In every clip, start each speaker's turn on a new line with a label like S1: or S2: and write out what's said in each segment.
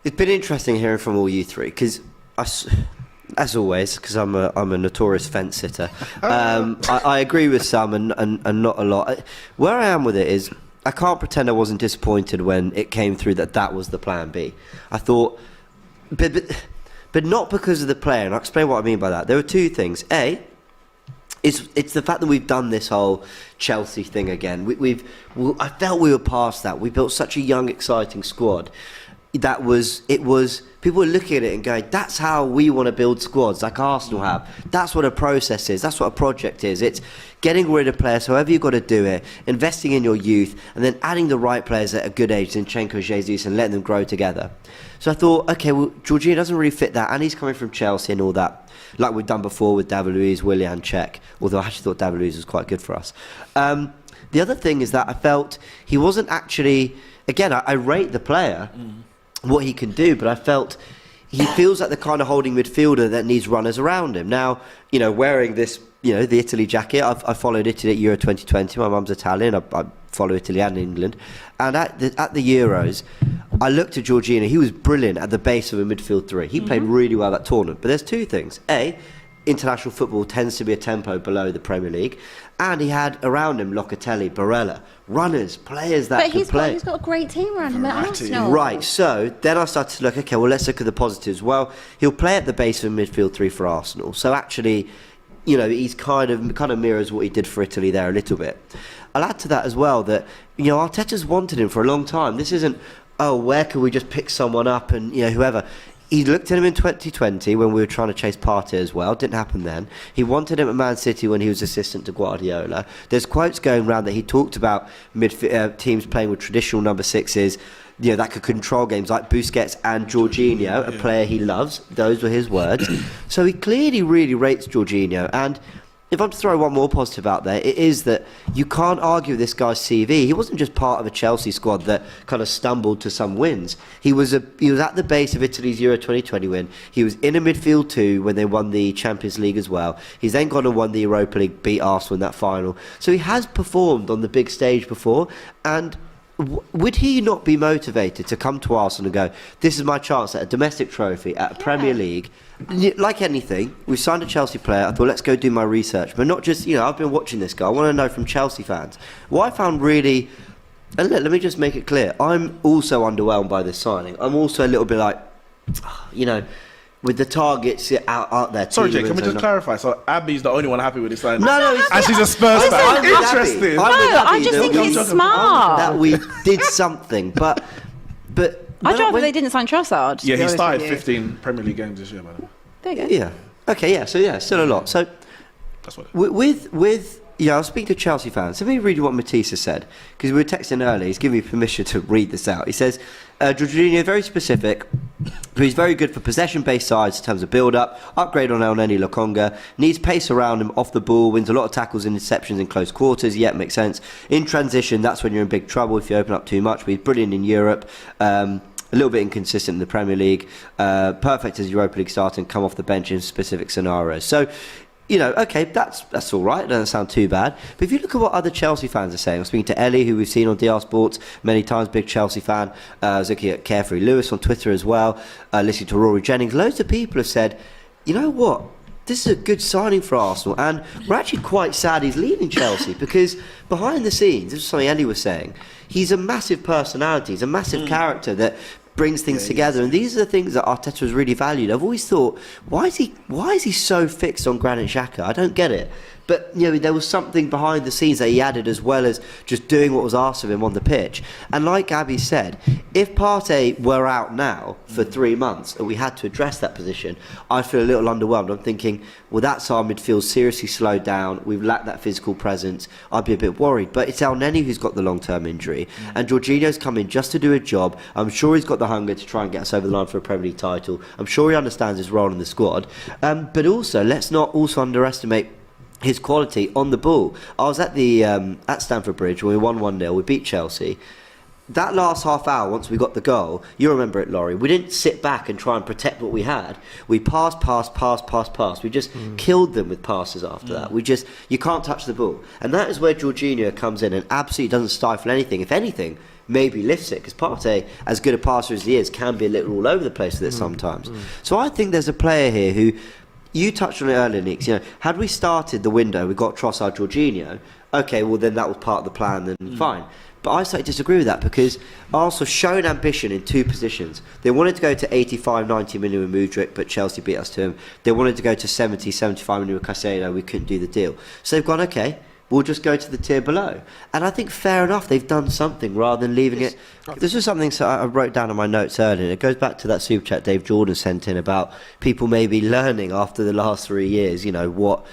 S1: It's been interesting hearing from all you three, because as always, because I'm a notorious fence sitter, I agree with some and not a lot. Where I am with it is, I can't pretend I wasn't disappointed when it came through that was the plan B. I thought, but not because of the player, and I'll explain what I mean by that. There were two things. It's the fact that we've done this whole Chelsea thing again. I felt we were past that. We built such a young, exciting squad. People were looking at it and going, that's how we want to build squads, like Arsenal have. That's what a process is. That's what a project is. It's getting rid of players, however you've got to do it, investing in your youth, and then adding the right players at a good age, Zinchenko, Jesus, and letting them grow together. So I thought, okay, well, Jorginho doesn't really fit that, and he's coming from Chelsea and all that, like we've done before with David Luiz, Willian, Cech, although I actually thought David Luiz was quite good for us. The other thing is that I felt he wasn't actually, again, I rate the player, what he can do, but I felt he feels like the kind of holding midfielder that needs runners around him. Now, wearing this, the Italy jacket, I followed Italy at Euro 2020. My mum's Italian. I follow Italy and England. And at the Euros, I looked at Jorginho. He was brilliant at the base of a midfield three. He played really well that tournament. But there's two things. International football tends to be a tempo below the Premier League, and he had around him Locatelli, Barella, runners, players that could play.
S2: But he's got a great team around him at Arsenal.
S1: Right, so then I started to look, okay, well, let's look at the positives. Well, he'll play at the base of a midfield three for Arsenal, so actually, he's kind of mirrors what he did for Italy there a little bit. I'll add to that as well that, Arteta's wanted him for a long time. This isn't, where can we just pick someone up and, whoever. He looked at him in 2020 when we were trying to chase Partey as well. Didn't happen then. He wanted him at Man City when he was assistant to Guardiola. There's quotes going around that he talked about teams playing with traditional number sixes, that could control games like Busquets and Jorginho, a player he loves. Those were his words. So he clearly really rates Jorginho. And if I'm to throw one more positive out there, it is that you can't argue with this guy's CV. He wasn't just part of a Chelsea squad that kind of stumbled to some wins. He was at the base of Italy's Euro 2020 win. He was in a midfield too when they won the Champions League as well. He's then gone and won the Europa League, beat Arsenal in that final. So he has performed on the big stage before, and would he not be motivated to come to Arsenal and go, this is my chance at a domestic trophy, at a Premier League? Like anything, we signed a Chelsea player. I thought, let's go do my research. But not just, I've been watching this guy. I want to know from Chelsea fans. What I found really, and let me just make it clear, I'm also underwhelmed by this signing. I'm also a little bit like, with the targets out there.
S3: Sorry, Jake, can we just clarify? So Abby's the only one happy with this signing?
S1: No,
S3: and she's a Spurs fan. Interesting.
S2: I just think it's smart
S1: that we did something, but
S2: I'd rather they didn't sign Trossard.
S3: Yeah, he started 15 Premier League games this year, by the way.
S2: There you go.
S1: Yeah. Okay, yeah, so still a lot. So
S3: that's what
S1: I was speaking to Chelsea fans. Let me read you what Matisse said, because we were texting earlier. He's giving me permission to read this out. He says, Jorginho, very specific, but he's very good for possession-based sides in terms of build-up, upgrade on Elneny Lokonga, needs pace around him off the ball, wins a lot of tackles and interceptions in close quarters, makes sense. In transition, that's when you're in big trouble if you open up too much, but he's brilliant in Europe. A little bit inconsistent in the Premier League, perfect as Europa League starter and come off the bench in specific scenarios. So, okay, that's all right. It doesn't sound too bad. But if you look at what other Chelsea fans are saying, I'm speaking to Ellie, who we've seen on DR Sports many times, big Chelsea fan. I was looking at Carefree Lewis on Twitter as well, listening to Rory Jennings. Loads of people have said, you know what? This is a good signing for Arsenal, and we're actually quite sad he's leaving Chelsea, because behind the scenes, this is something Ellie was saying, he's a massive personality, he's a massive character that brings things together, and these are the things that Arteta has really valued. I've always thought, why is he so fixed on Granit Xhaka? I don't get it. But there was something behind the scenes that he added, as well as just doing what was asked of him on the pitch. And like Abby said, if Partey were out now for 3 months and we had to address that position, I'd feel a little underwhelmed. I'm thinking, well, that's our midfield seriously slowed down. We've lacked that physical presence. I'd be a bit worried. But it's Elneny who's got the long-term injury, and Jorginho's come in just to do a job. I'm sure he's got the hunger to try and get us over the line for a Premier League title. I'm sure he understands his role in the squad. But also, let's not also underestimate his quality on the ball. I was at at Stamford Bridge when we won 1-0. We beat Chelsea. That last half hour, once we got the goal, you remember it, Laurie, we didn't sit back and try and protect what we had. We passed. We just killed them with passes after that. You can't touch the ball. And that is where Jorginho comes in and absolutely doesn't stifle anything. If anything, maybe lifts it, because Partey, as good a passer as he is, can be a little all over the place with it sometimes. So I think there's a player here who, you touched on it earlier, Nick, had we started the window, we got Trossard, Jorginho, okay, well then that was part of the plan, then fine. But I slightly disagree with that, because Arsenal shown ambition in two positions. They wanted to go to 85, 90 million with Mudryk, but Chelsea beat us to him. They wanted to go to 70, 75 million with Caicedo, we couldn't do the deal. So they've gone, okay, we'll just go to the tier below. And I think fair enough, they've done something rather than leaving it. This was something I wrote down in my notes earlier. It goes back to that super chat Dave Jordan sent in about people maybe learning after the last 3 years, what...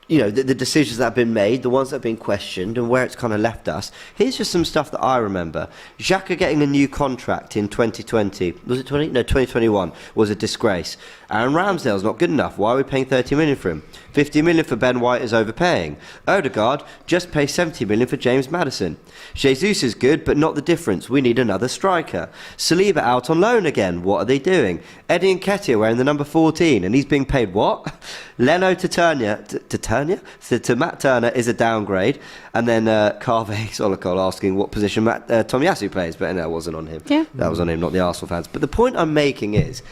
S1: the decisions that have been made, the ones that have been questioned, and where it's kind of left us. Here's just some stuff that I remember. Xhaka getting a new contract in 2020. Was it 20? No, 2021 was a disgrace. Aaron Ramsdale's not good enough. Why are we paying 30 million for him? 50 million for Ben White is overpaying. Odegaard, just pay 70 million for James Maddison. Jesus is good, but not the difference. We need another striker. Saliba out on loan again. What are they doing? Eddie Nketiah wearing the number 14, and he's being paid what? Leno to Turner, to Matt Turner is a downgrade. And then Carve Solokol asking what position Tomiyasu plays, but no, that wasn't on him.
S2: Yeah.
S1: That was on him, not the Arsenal fans. But the point I'm making is,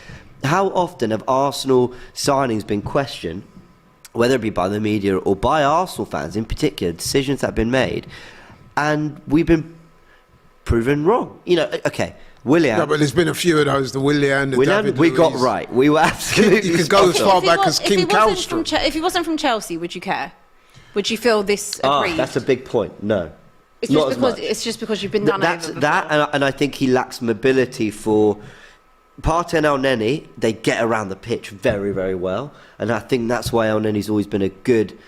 S1: how often have Arsenal signings been questioned, whether it be by the media or by Arsenal fans in particular, decisions that have been made, and we've been proven wrong? Okay, Willian.
S4: No, but there's been a few of those. The Willian, David
S1: we
S4: Luiz.
S1: got right. We were absolutely.
S4: You could go as far back as Kim Kallstrom.
S2: If he wasn't from Chelsea, would you care? Would you feel this agreed?
S1: That's a big point. No.
S2: It's just because you've been done over before.
S1: And I think he lacks mobility for... Partey and El Neni, they get around the pitch very, very well, and I think that's why El Neni's always been a good,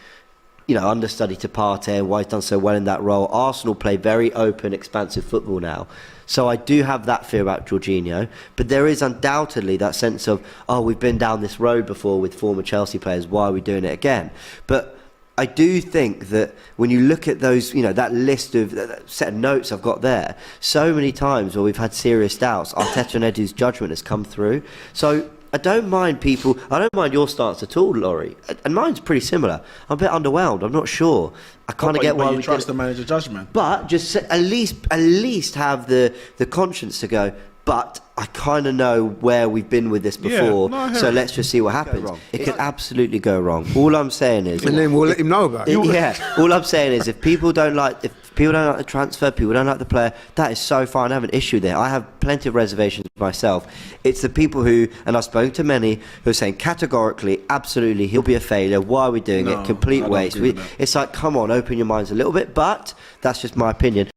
S1: understudy to Partey, and why he's done so well in that role. Arsenal play very open, expansive football now, so I do have that fear about Jorginho, but there is undoubtedly that sense of, we've been down this road before with former Chelsea players, why are we doing it again? But I do think that when you look at those, that list of that set of notes I've got there, so many times where we've had serious doubts, Arteta and Edu's judgment has come through. So I don't mind your stance at all, Laurie. And mine's pretty similar. I'm a bit underwhelmed. I'm not sure. I kind of get why
S3: you trust the manager's judgment.
S1: But just at least have the conscience to go, but I kind of know where we've been with this before, so let's just see what happens. It could absolutely go wrong. All I'm saying is...
S4: And then we'll let him know about it.
S1: Yeah, all I'm saying is if people don't like the transfer, people don't like the player, that is so fine. I have an issue there. I have plenty of reservations myself. It's the people who, and I've spoken to many, who are saying categorically, absolutely, he'll be a failure. Why are we doing it? Complete waste. It's like, come on, open your minds a little bit, but that's just my opinion.